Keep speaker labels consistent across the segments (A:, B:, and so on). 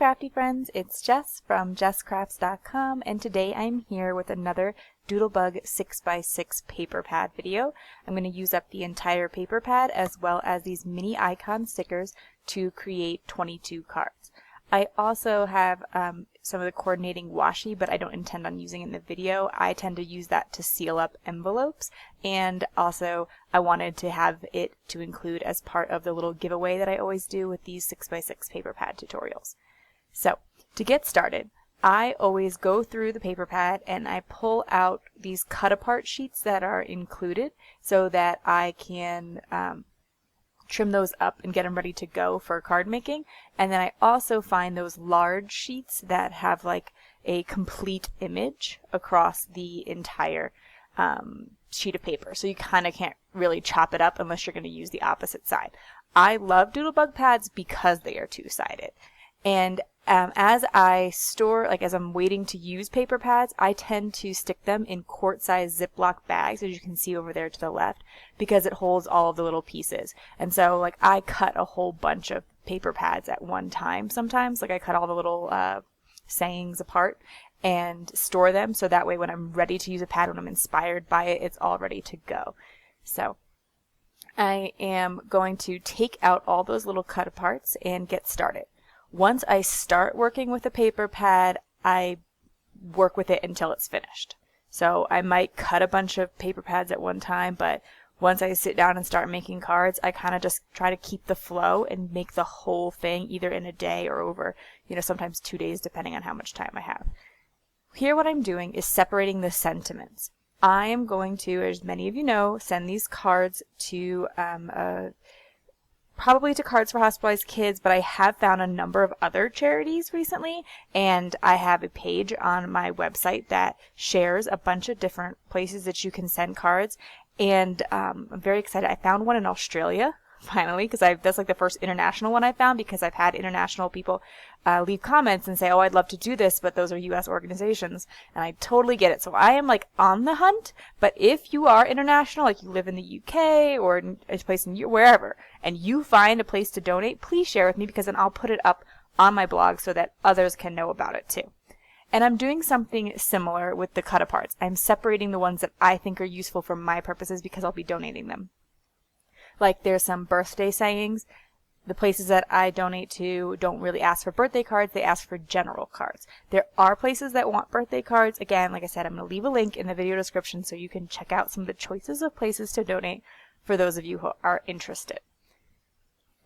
A: crafty friends, it's Jess from jesscrafts.com, and today I'm here with another Doodlebug 6x6 paper pad video. I'm going to use up the entire paper pad as well as these mini icon stickers to create 22 cards. I also have some of the coordinating washi, but I don't intend on using it in the video. I tend to use that to seal up envelopes, and also I wanted to have it to include as part of the little giveaway that I always do with these 6x6 paper pad tutorials. So, to get started, I always go through the paper pad and I pull out these cut apart sheets that are included so that I can trim those up and get them ready to go for card making. And then I also find those large sheets that have like a complete image across the entire sheet of paper. So you kind of can't really chop it up unless you're going to use the opposite side. I love Doodlebug pads because they are two-sided. And as I store, as I'm waiting to use paper pads, I tend to stick them in quart-sized Ziploc bags, as you can see over there to the left, because it holds all of the little pieces. And so, I cut a whole bunch of paper pads at one time sometimes. I cut all the little sayings apart and store them, so that way when I'm ready to use a pad, when I'm inspired by it, it's all ready to go. So, I am going to take out all those little cut aparts and get started. Once I start working with a paper pad, I work with it until it's finished. So I might cut a bunch of paper pads at one time, but once I sit down and start making cards, I kind of just try to keep the flow and make the whole thing either in a day or over, sometimes 2 days depending on how much time I have. Here what I'm doing is separating the sentiments. I am going to, as many of you know, send these cards to probably to Cards for Hospitalized Kids, but I have found a number of other charities recently, and I have a page on my website that shares a bunch of different places that you can send cards, and I'm very excited. I found one in Australia, finally, because that's the first international one I found, because I've had international people leave comments and say, oh, I'd love to do this, but those are U.S. organizations, and I totally get it. So I am on the hunt, but if you are international, you live in the UK or in a place in wherever, and you find a place to donate, please share with me, because then I'll put it up on my blog so that others can know about it too. And I'm doing something similar with the cut aparts. I'm separating the ones that I think are useful for my purposes because I'll be donating them. There's some birthday sayings. The places that I donate to don't really ask for birthday cards, they ask for general cards. There are places that want birthday cards. Again, like I said, I'm going to leave a link in the video description so you can check out some of the choices of places to donate for those of you who are interested.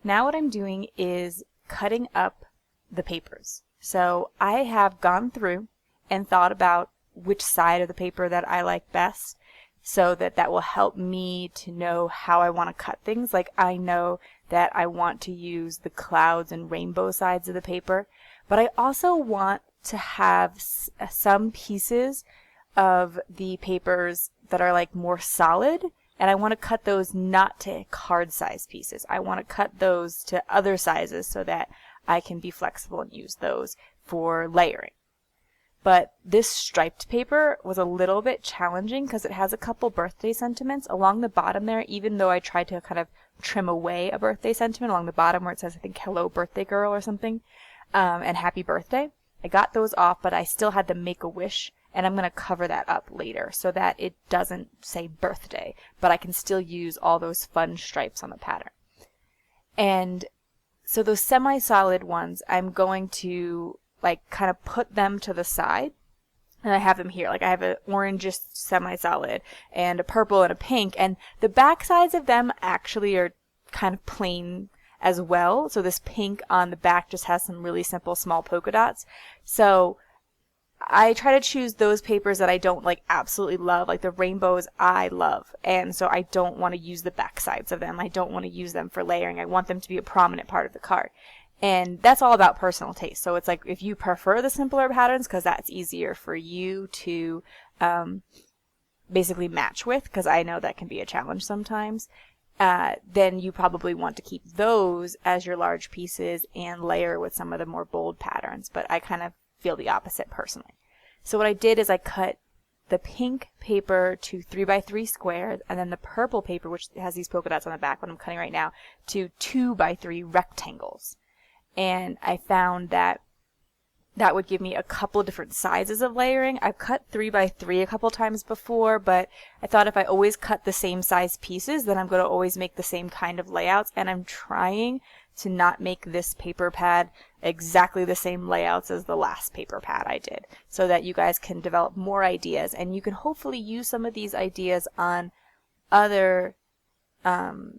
A: Now what I'm doing is cutting up the papers. So I have gone through and thought about which side of the paper that I like best, so that will help me to know how I want to cut things. I know that I want to use the clouds and rainbow sides of the paper, but I also want to have some pieces of the papers that are more solid, and I want to cut those not to card size pieces. I want to cut those to other sizes so that I can be flexible and use those for layering. But this striped paper was a little bit challenging because it has a couple birthday sentiments along the bottom there, even though I tried to kind of trim away a birthday sentiment along the bottom where it says, I think, hello birthday girl or something, and happy birthday. I got those off, but I still had the Make-A-Wish, and I'm going to cover that up later so that it doesn't say birthday, but I can still use all those fun stripes on the pattern. And so those semi-solid ones, I'm going to kind of put them to the side, and I have them here. I have an orange semi-solid and a purple and a pink, and the back sides of them actually are kind of plain as well. So this pink on the back just has some really simple small polka dots. So I try to choose those papers that I don't absolutely love, the rainbows I love, and so I don't want to use the back sides of them. I don't want to use them for layering. I want them to be a prominent part of the card. And that's all about personal taste. So it's if you prefer the simpler patterns, because that's easier for you to basically match with, because I know that can be a challenge sometimes, then you probably want to keep those as your large pieces and layer with some of the more bold patterns. But I kind of feel the opposite personally. So what I did is I cut the pink paper to 3x3 squares, and then the purple paper, which has these polka dots on the back, what I'm cutting right now, to 2x3 rectangles. And I found that that would give me a couple different sizes of layering. I've cut 3 by 3 a couple times before, but I thought if I always cut the same size pieces, then I'm going to always make the same kind of layouts, and I'm trying to not make this paper pad exactly the same layouts as the last paper pad I did, so that you guys can develop more ideas, and you can hopefully use some of these ideas on other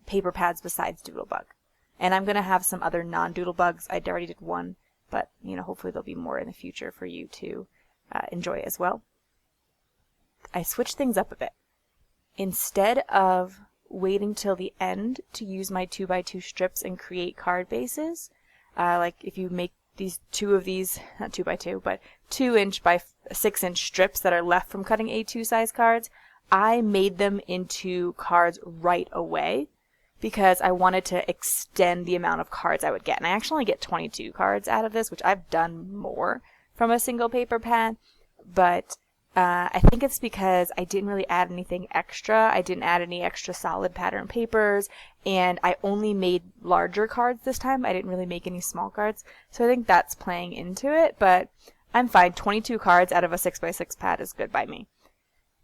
A: paper pads besides Doodlebug. And I'm going to have some other non-Doodlebugs. I already did one, but hopefully there'll be more in the future for you to enjoy as well. I switched things up a bit. Instead of waiting till the end to use my 2x2 strips and create card bases, like if you make these two of these, not 2x2, but 2-inch by 6-inch strips that are left from cutting A2 size cards, I made them into cards right away because I wanted to extend the amount of cards I would get. And I actually only get 22 cards out of this, which I've done more from a single paper pad, but I think it's because I didn't really add anything extra. I didn't add any extra solid pattern papers, and I only made larger cards this time. I didn't really make any small cards, so I think that's playing into it, but I'm fine. 22 cards out of a 6x6 pad is good by me.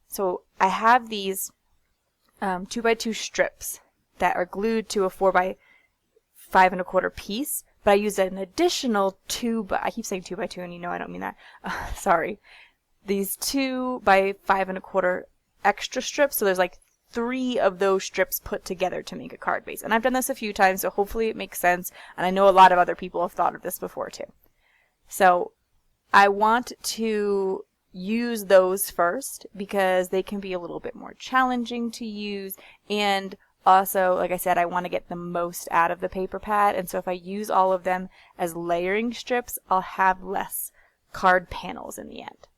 A: So I have these 2x2 strips that are glued to a 4x5 1/4 piece, but I used an additional I keep saying 2x2 and I don't mean that. Sorry. These 2x5 1/4 extra strips, so there's like 3 of those strips put together to make a card base. And I've done this a few times, so hopefully it makes sense, and I know a lot of other people have thought of this before too. So I want to use those first because they can be a little bit more challenging to use, and also, like I said, I want to get the most out of the paper pad, and so if I use all of them as layering strips, I'll have less card panels in the end.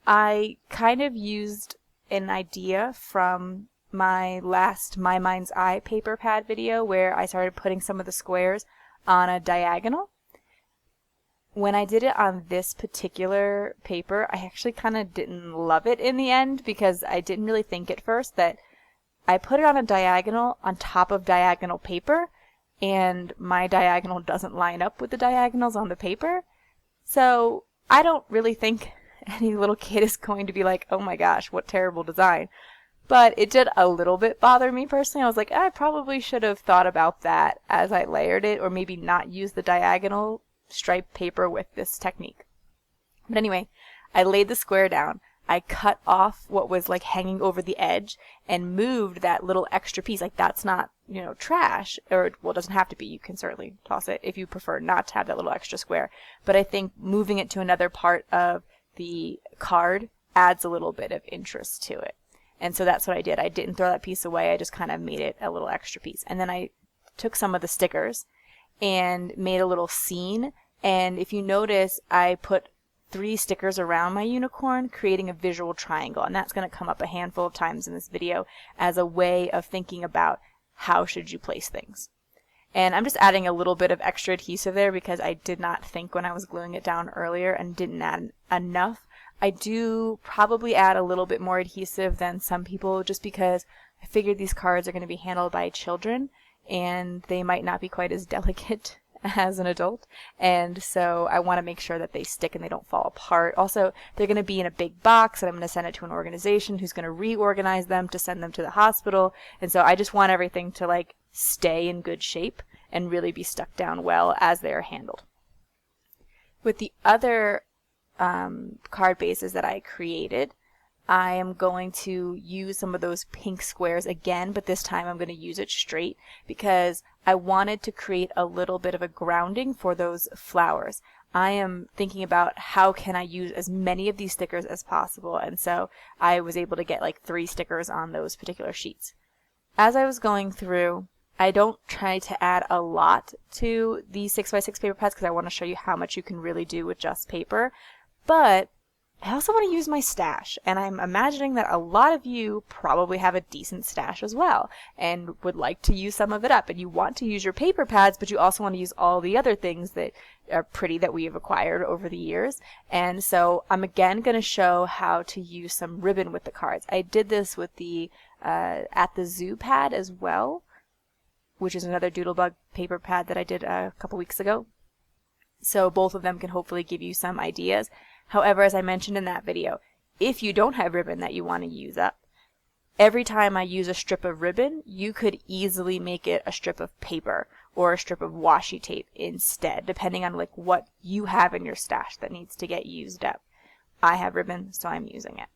A: I kind of used an idea from my last My Mind's Eye paper pad video where I started putting some of the squares on a diagonal. When I did it on this particular paper, I actually kind of didn't love it in the end because I didn't really think at first that I put it on a diagonal on top of diagonal paper, and my diagonal doesn't line up with the diagonals on the paper. So I don't really think any little kid is going to be like, oh my gosh, what terrible design. But it did a little bit bother me personally. I was like, I probably should have thought about that as I layered it, or maybe not use the diagonal striped paper with this technique. But anyway, I laid the square down. I cut off what was like hanging over the edge and moved that little extra piece. Like that's not, trash, or well, it doesn't have to be. You can certainly toss it if you prefer not to have that little extra square. But I think moving it to another part of the card adds a little bit of interest to it. And so that's what I did. I didn't throw that piece away. I just kind of made it a little extra piece. And then I took some of the stickers and made a little scene. And if you notice, I put 3 stickers around my unicorn, creating a visual triangle. And that's going to come up a handful of times in this video as a way of thinking about how should you place things. And I'm just adding a little bit of extra adhesive there because I did not think when I was gluing it down earlier and didn't add enough. I do probably add a little bit more adhesive than some people just because I figured these cards are going to be handled by children and they might not be quite as delicate as an adult, and so I want to make sure that they stick and they don't fall apart. Also, they're going to be in a big box and I'm going to send it to an organization who's going to reorganize them to send them to the hospital, and so I just want everything to like stay in good shape and really be stuck down well as they are handled. With the other card bases that I created, I am going to use some of those pink squares again, but this time I'm going to use it straight because I wanted to create a little bit of a grounding for those flowers. I am thinking about how can I use as many of these stickers as possible, and so I was able to get like 3 stickers on those particular sheets. As I was going through, I don't try to add a lot to the 6x6 paper pads because I want to show you how much you can really do with just paper, but I also want to use my stash, and I'm imagining that a lot of you probably have a decent stash as well and would like to use some of it up, and you want to use your paper pads, but you also want to use all the other things that are pretty that we have acquired over the years. And so I'm again going to show how to use some ribbon with the cards. I did this with the At the Zoo pad as well, which is another Doodlebug paper pad that I did a couple weeks ago. So both of them can hopefully give you some ideas. However, as I mentioned in that video, if you don't have ribbon that you want to use up, every time I use a strip of ribbon, you could easily make it a strip of paper or a strip of washi tape instead, depending on like what you have in your stash that needs to get used up. I have ribbon, so I'm using it.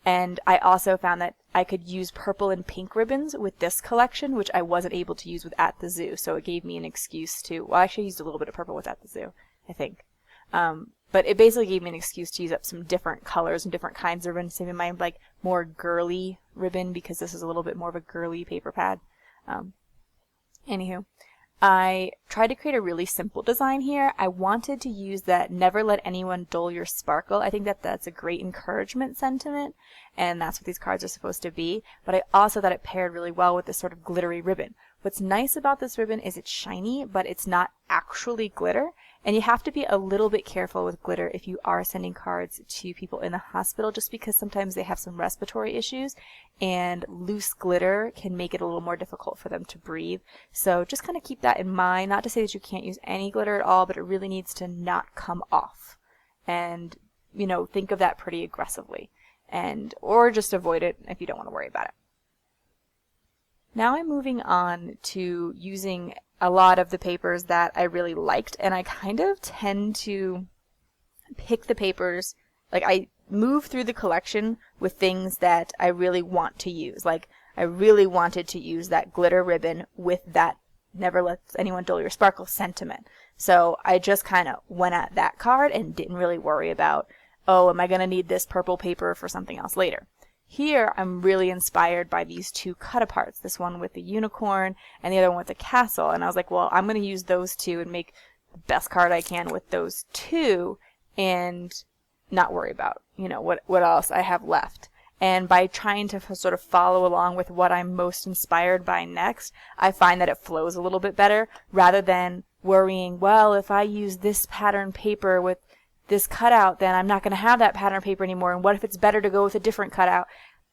A: And I also found that I could use purple and pink ribbons with this collection, which I wasn't able to use with At the Zoo. So it gave me an excuse to, well, I actually used a little bit of purple with At the Zoo, I think. But it basically gave me an excuse to use up some different colors and different kinds of ribbon. Same in my like more girly ribbon, because this is a little bit more of a girly paper pad. Anywho, I tried to create a really simple design here. I wanted to use that never let anyone dull your sparkle. I think that that's a great encouragement sentiment, and that's what these cards are supposed to be. But I also thought it paired really well with this sort of glittery ribbon. What's nice about this ribbon is it's shiny, but it's not actually glitter. And you have to be a little bit careful with glitter if you are sending cards to people in the hospital, just because sometimes they have some respiratory issues and loose glitter can make it a little more difficult for them to breathe. So just kind of keep that in mind. Not to say that you can't use any glitter at all, but it really needs to not come off. And, you know, think of that pretty aggressively. Or just avoid it if you don't want to worry about it. Now I'm moving on to using a lot of the papers that I really liked, and I kind of tend to pick the papers, like I move through the collection with things that I really want to use. Like I really wanted to use that glitter ribbon with that never lets anyone dull your sparkle sentiment. So I just kind of went at that card and didn't really worry about, oh, am I going to need this purple paper for something else later? Here, I'm really inspired by these two cut-aparts, this one with the unicorn and the other one with the castle. And I was like, well, I'm going to use those two and make the best card I can with those two and not worry about, you know, what else I have left. And by trying to sort of follow along with what I'm most inspired by next, I find that it flows a little bit better rather than worrying, well, if I use this pattern paper with this cutout, then I'm not going to have that pattern paper anymore, and what if it's better to go with a different cutout?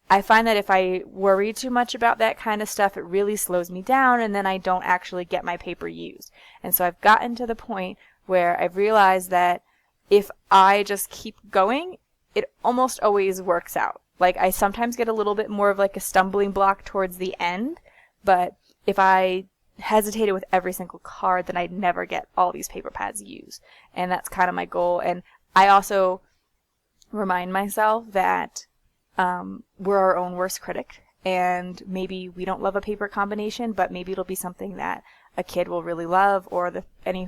A: I find that if I worry too much about that kind of stuff, it really slows me down, and then I don't actually get my paper used. And so I've gotten to the point where I've realized that if I just keep going, it almost always works out. Like I sometimes get a little bit more of like a stumbling block towards the end, but if I hesitated with every single card, then I'd never get all these paper pads used. And that's kind of my goal. And I also remind myself that we're our own worst critic, and maybe we don't love a paper combination, but maybe it'll be something that a kid will really love, or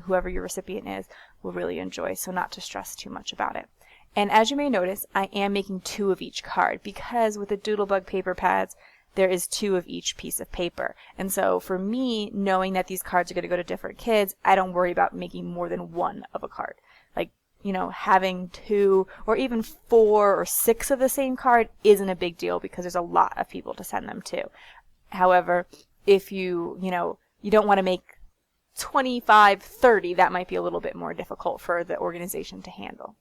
A: whoever your recipient is will really enjoy. So not to stress too much about it. And as you may notice, I am making 2 of each card, because with the Doodlebug paper pads, there is 2 of each piece of paper. And so for me, knowing that these cards are going to go to different kids, I don't worry about making more than 1 of a card. Like, you know, having 2 or even 4 or 6 of the same card isn't a big deal, because there's a lot of people to send them to. However, if you don't want to make 25, 30, that might be a little bit more difficult for the organization to handle.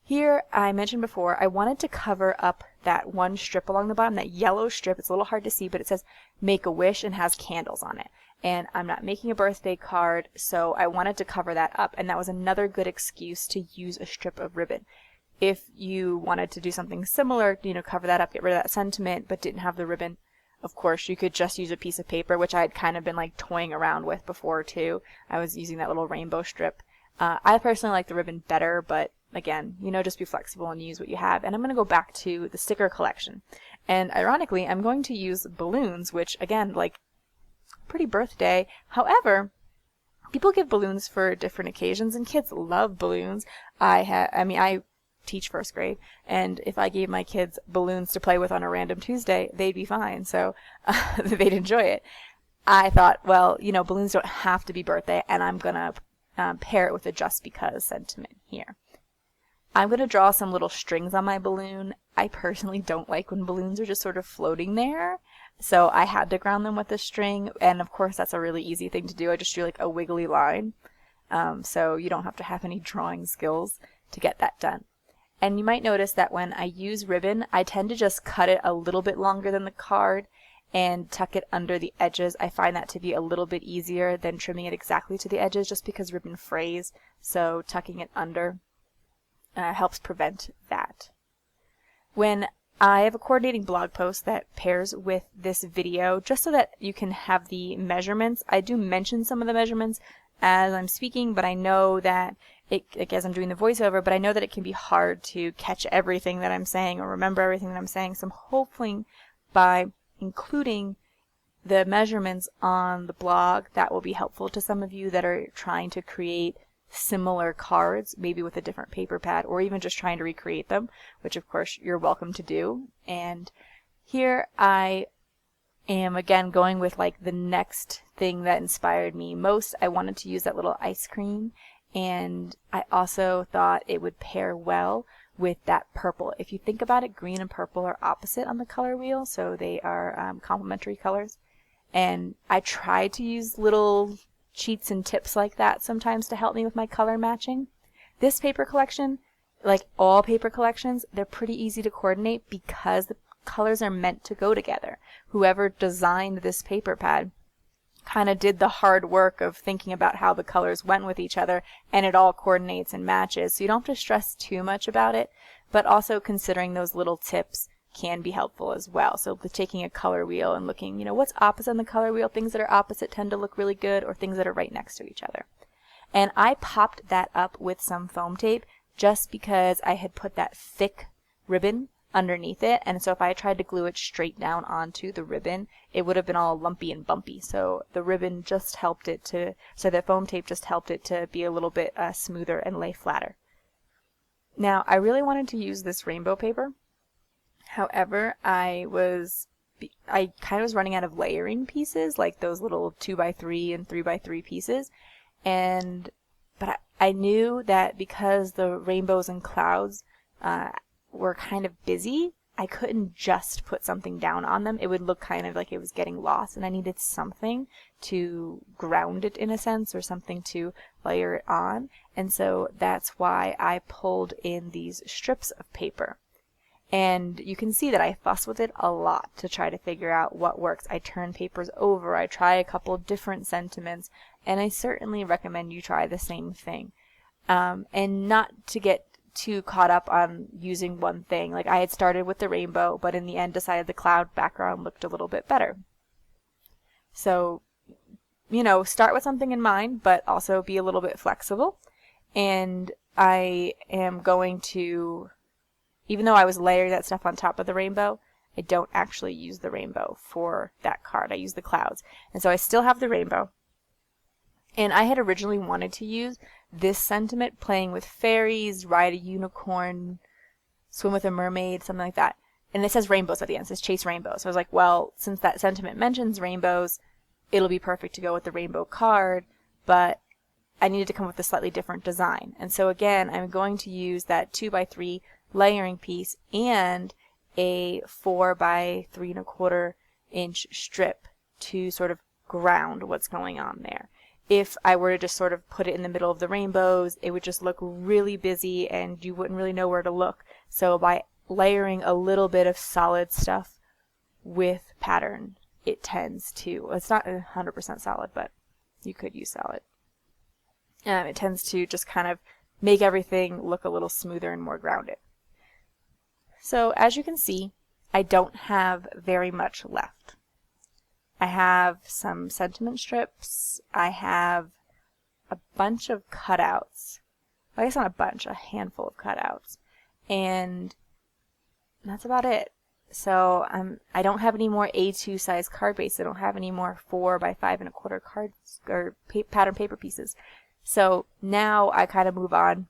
A: Here, I mentioned before, I wanted to cover up that one strip along the bottom, that yellow strip. It's a little hard to see, but it says Make a Wish and has candles on it. And I'm not making a birthday card, so I wanted to cover that up. And that was another good excuse to use a strip of ribbon. If you wanted to do something similar, you know, cover that up, get rid of that sentiment, but didn't have the ribbon, of course, you could just use a piece of paper, which I had kind of been like toying around with before too. I was using that little rainbow strip. I personally like the ribbon better, but again, you know, just be flexible and use what you have. And I'm going to go back to the sticker collection. And ironically, I'm going to use balloons, which again, like, pretty birthday. However, people give balloons for different occasions, and kids love balloons. I teach first grade, and if I gave my kids balloons to play with on a random Tuesday, they'd be fine. So they'd enjoy it. I thought, well, you know, balloons don't have to be birthday, and I'm going to pair it with a just because sentiment here. I'm going to draw some little strings on my balloon. I personally don't like when balloons are just sort of floating there, so I had to ground them with a string, and of course that's a really easy thing to do. I just drew like a wiggly line, so you don't have to have any drawing skills to get that done. And you might notice that when I use ribbon, I tend to just cut it a little bit longer than the card, and tuck it under the edges. I find that to be a little bit easier than trimming it exactly to the edges just because ribbon frays, so tucking it under helps prevent that. When I have a coordinating blog post that pairs with this video, just so that you can have the measurements. I do mention some of the measurements as I'm speaking, but I know that as I'm doing the voiceover, but I know that it can be hard to catch everything that I'm saying or remember everything that I'm saying. So I'm hoping by including the measurements on the blog, that will be helpful to some of you that are trying to create similar cards, maybe with a different paper pad, or even just trying to recreate them, which of course you're welcome to do. And here I am again going with like the next thing that inspired me most. I wanted to use that little ice cream, and I also thought it would pair well with that purple. If you think about it, green and purple are opposite on the color wheel, so they are complementary colors. And I try to use little cheats and tips like that sometimes to help me with my color matching. This paper collection, like all paper collections, they're pretty easy to coordinate because the colors are meant to go together. Whoever designed this paper pad kind of did the hard work of thinking about how the colors went with each other, and it all coordinates and matches, so you don't have to stress too much about it, but also considering those little tips can be helpful as well. So with taking a color wheel and looking, what's opposite on the color wheel, things that are opposite tend to look really good, or things that are right next to each other. And I popped that up with some foam tape just because I had put that thick ribbon underneath it, and so if I tried to glue it straight down onto the ribbon, it would have been all lumpy and bumpy. So the ribbon just helped it to, so the foam tape just helped it to be a little bit smoother and lay flatter. Now I really wanted to use this rainbow paper. However, I kind of was running out of layering pieces, like those little 2x3 and 3x3 pieces, but I knew that because the rainbows and clouds were kind of busy, I couldn't just put something down on them. It would look kind of like it was getting lost, and I needed something to ground it in a sense, or something to layer it on, and so that's why I pulled in these strips of paper. And you can see that I fuss with it a lot to try to figure out what works. I turn papers over, I try a couple different sentiments, and I certainly recommend you try the same thing. And not to get too caught up on using one thing. Like I had started with the rainbow, but in the end decided the cloud background looked a little bit better. So, start with something in mind, but also be a little bit flexible. And I am going to, even though I was layering that stuff on top of the rainbow, I don't actually use the rainbow for that card. I use the clouds. And so I still have the rainbow. And I had originally wanted to use this sentiment, playing with fairies, ride a unicorn, swim with a mermaid, something like that. And it says rainbows at the end. It says chase rainbows. So I was like, well, since that sentiment mentions rainbows, it'll be perfect to go with the rainbow card, but I needed to come up with a slightly different design. And so again, I'm going to use that 2x3 layering piece and a 4x3 1/4 inch strip to sort of ground what's going on there. If I were to just sort of put it in the middle of the rainbows, it would just look really busy and you wouldn't really know where to look. So by layering a little bit of solid stuff with pattern, it tends to, it's not 100% solid, but you could use solid. It tends to just kind of make everything look a little smoother and more grounded. So as you can see, I don't have very much left. I have some sentiment strips. I have a bunch of cutouts. Well, I guess not a bunch, a handful of cutouts. And that's about it. So I don't have any more A2 size card base. I don't have any more 4x5 1/4 cards or pattern paper pieces. So now I kind of move on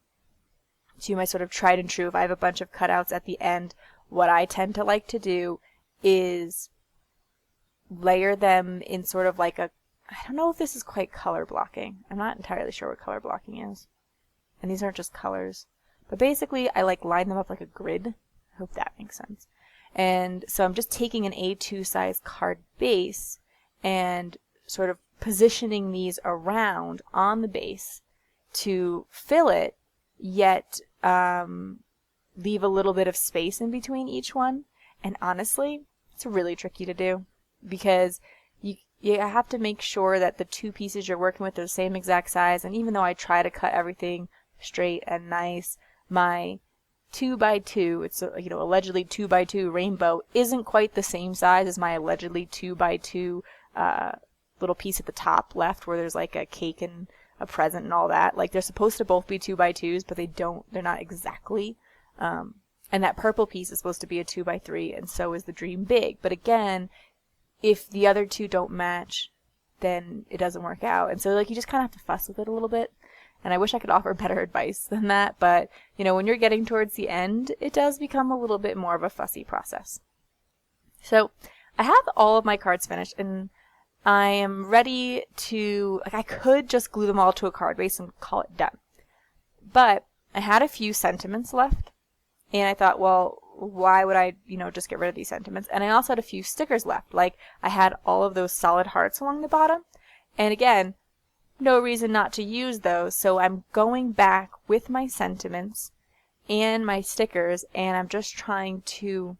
A: to my sort of tried and true. If I have a bunch of cutouts at the end, what I tend to like to do is layer them in sort of like a, I don't know if this is quite color blocking. I'm not entirely sure what color blocking is. And these aren't just colors. But basically I like line them up like a grid. I hope that makes sense. And so I'm just taking an A2 size card base and sort of positioning these around on the base to fill it, yet leave a little bit of space in between each one. And honestly, it's really tricky to do. because you have to make sure that the two pieces you're working with are the same exact size. And even though I try to cut everything straight and nice, my 2x2, it's allegedly 2x2 rainbow, isn't quite the same size as my allegedly 2x2 little piece at the top left where there's like a cake and a present and all that. Like, they're supposed to both be 2x2s, but they're not exactly. And that purple piece is supposed to be a 2x3, and so is the Dream Big. But again, if the other two don't match, then it doesn't work out. And so, like, you just kind of have to fuss with it a little bit. And I wish I could offer better advice than that, but, when you're getting towards the end, it does become a little bit more of a fussy process. So, I have all of my cards finished, and I am ready to, I could just glue them all to a card base and call it done. But I had a few sentiments left, and I thought, well, why would I, just get rid of these sentiments? And I also had a few stickers left. Like, I had all of those solid hearts along the bottom. And again, no reason not to use those. So I'm going back with my sentiments and my stickers, and I'm just trying to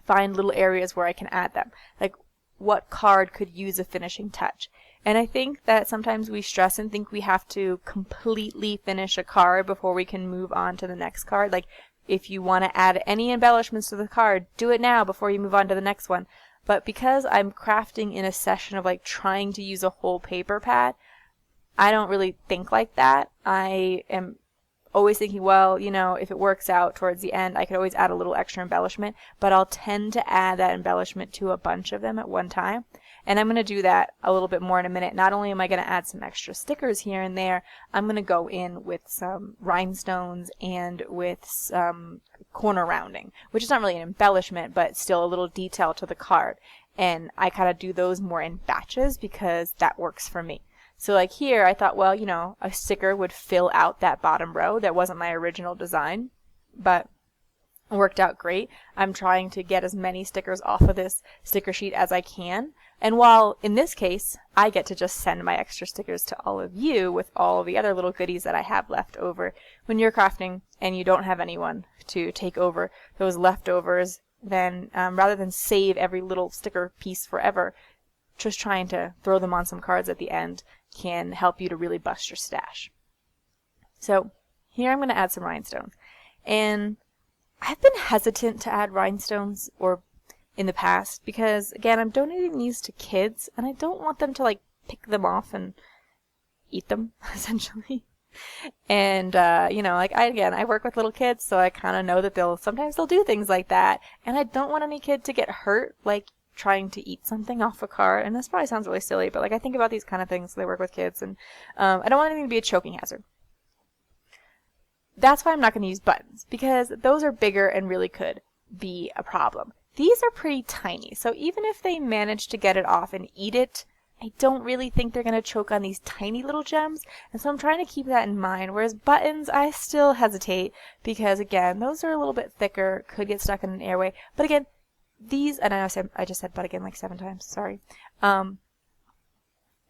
A: find little areas where I can add them. Like, what card could use a finishing touch? And I think that sometimes we stress and think we have to completely finish a card before we can move on to the next card. Like, if you want to add any embellishments to the card, do it now before you move on to the next one. But because I'm crafting in a session of trying to use a whole paper pad, I don't really think like that. I am always thinking, well, if it works out towards the end, I could always add a little extra embellishment, but I'll tend to add that embellishment to a bunch of them at one time. And I'm going to do that a little bit more in a minute. Not only am I going to add some extra stickers here and there, I'm going to go in with some rhinestones and with some corner rounding, which is not really an embellishment, but still a little detail to the card. And I kind of do those more in batches because that works for me. So like here, I thought, well, a sticker would fill out that bottom row. That wasn't my original design, but it worked out great. I'm trying to get as many stickers off of this sticker sheet as I can. And while in this case, I get to just send my extra stickers to all of you with all the other little goodies that I have left over, when you're crafting and you don't have anyone to take over those leftovers, then rather than save every little sticker piece forever, just trying to throw them on some cards at the end can help you to really bust your stash. So here I'm going to add some rhinestones. And I've been hesitant to add rhinestones in the past because, again, I'm donating these to kids and I don't want them to pick them off and eat them, essentially. And, I work with little kids, so I kind of know that sometimes they'll do things like that. And I don't want any kid to get hurt, trying to eat something off a card. And this probably sounds really silly, but I think about these kind of things. So I work with kids, and I don't want anything to be a choking hazard. That's why I'm not going to use buttons, because those are bigger and really could be a problem. These are pretty tiny, so even if they manage to get it off and eat it, I don't really think they're going to choke on these tiny little gems, and so I'm trying to keep that in mind. Whereas buttons, I still hesitate, because again, those are a little bit thicker, could get stuck in an airway. But again, these, and I just said but again 7 times, sorry.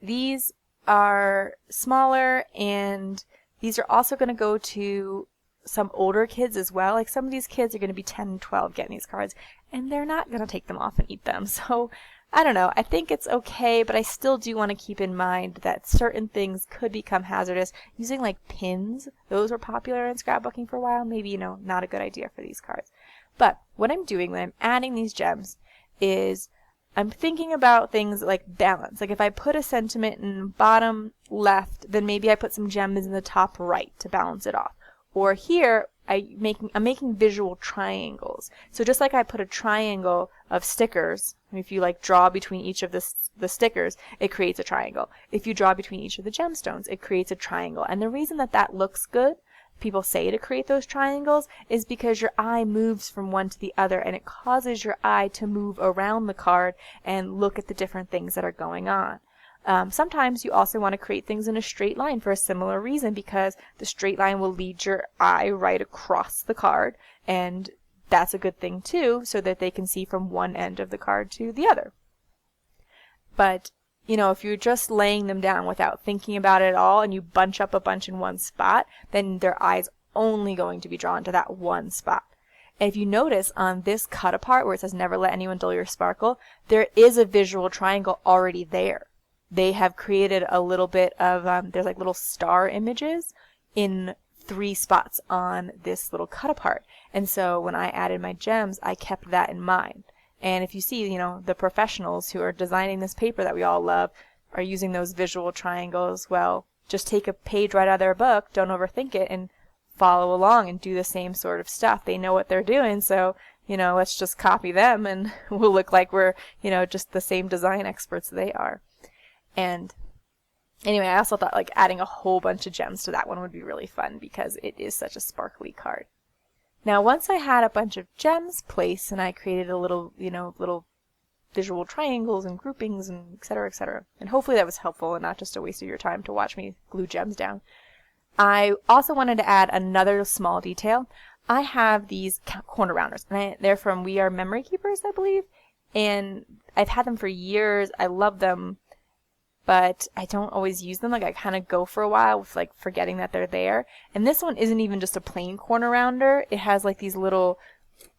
A: These are smaller, and these are also going to go to some older kids as well. Some of these kids are going to be 10 and 12 getting these cards, and they're not going to take them off and eat them. So, I don't know. I think it's okay, but I still do want to keep in mind that certain things could become hazardous. Using pins, those were popular in scrapbooking for a while. Maybe, not a good idea for these cards. But what I'm doing when I'm adding these gems is I'm thinking about things like balance. If I put a sentiment in the bottom left, then maybe I put some gems in the top right to balance it off. Or here, I'm making visual triangles. So just like I put a triangle of stickers, if you draw between each of the stickers, it creates a triangle. If you draw between each of the gemstones, it creates a triangle. And the reason that looks good, people say to create those triangles, is because your eye moves from one to the other, and it causes your eye to move around the card and look at the different things that are going on. Sometimes you also want to create things in a straight line for a similar reason, because the straight line will lead your eye right across the card, and that's a good thing too, so that they can see from one end of the card to the other. But, if you're just laying them down without thinking about it at all, and you bunch up a bunch in one spot, then their eye's only going to be drawn to that one spot. And if you notice on this cut apart where it says never let anyone dull your sparkle, there is a visual triangle already there. They have created a little bit of, there's like little star images in 3 spots on this little cut apart. And so when I added my gems, I kept that in mind. And if you see, you know, the professionals who are designing this paper that we all love are using those visual triangles, well, just take a page right out of their book, don't overthink it, and follow along and do the same sort of stuff. They know what they're doing, so, you know, let's just copy them and we'll look like we're, you know, just the same design experts they are. And anyway, I also thought like adding a whole bunch of gems to that one would be really fun because it is such a sparkly card. Now, once I had a bunch of gems placed and I created a little, you know, little visual triangles and groupings and et cetera, and hopefully that was helpful and not just a waste of your time to watch me glue gems down. I also wanted to add another small detail. I have these corner rounders, and they're from We Are Memory Keepers, I believe, and I've had them for years. I love them, but I don't always use them. Like, I kind of go for a while with like forgetting that they're there. And this one isn't even just a plain corner rounder. It has like these little,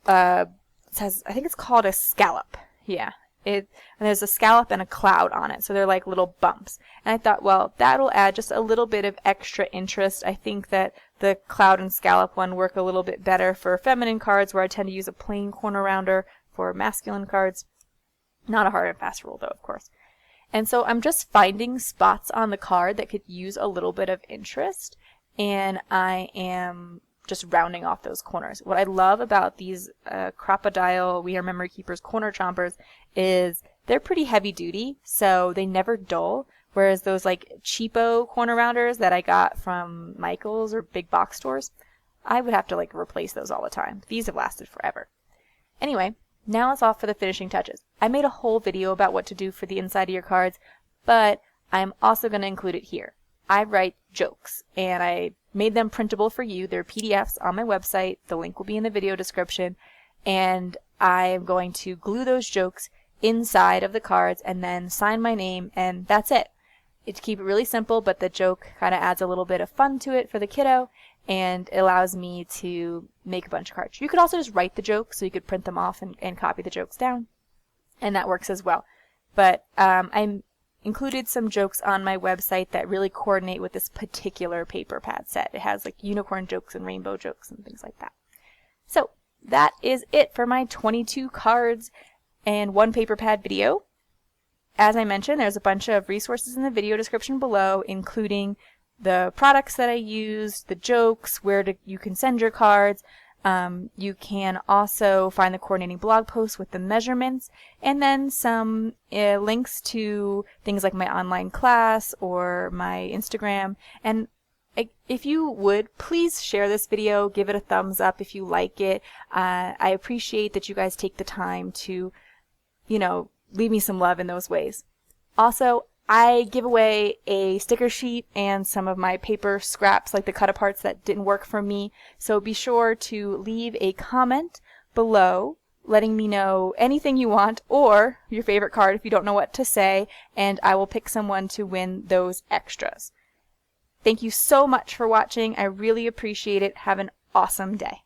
A: it says, I think it's called a scallop. Yeah. And there's a scallop and a cloud on it, so they're like little bumps. And I thought, well, that'll add just a little bit of extra interest. I think that the cloud and scallop one work a little bit better for feminine cards, where I tend to use a plain corner rounder for masculine cards. Not a hard and fast rule, though, of course. And so I'm just finding spots on the card that could use a little bit of interest, and I am just rounding off those corners. What I love about these Crocodile We Are Memory Keepers corner chompers is they're pretty heavy duty, so they never dull, whereas those like cheapo corner rounders that I got from Michael's or big box stores, I would have to like replace those all the time. These have lasted forever. Anyway, now it's off for the finishing touches. I made a whole video about what to do for the inside of your cards, but I'm also going to include it here. I write jokes, and I made them printable for you. They're PDFs on my website. The link will be in the video description. And I am going to glue those jokes inside of the cards and then sign my name, and that's it. To keep it really simple, but the joke kind of adds a little bit of fun to it for the kiddo, and it allows me to make a bunch of cards. You could also just write the jokes, so you could print them off and copy the jokes down, and that works as well. But I included some jokes on my website that really coordinate with this particular paper pad set. It has like unicorn jokes and rainbow jokes and things like that. So that is it for my 22 cards and 1 paper pad video. As I mentioned, there's a bunch of resources in the video description below, including the products that I used, the jokes, you can send your cards. You can also find the coordinating blog posts with the measurements, and then some links to things like my online class or my Instagram. And if you would, please share this video, give it a thumbs up if you like it. I appreciate that you guys take the time to, you know, leave me some love in those ways. Also, I give away a sticker sheet and some of my paper scraps, like the cut-aparts that didn't work for me. So be sure to leave a comment below letting me know anything you want, or your favorite card if you don't know what to say, and I will pick someone to win those extras. Thank you so much for watching. I really appreciate it. Have an awesome day.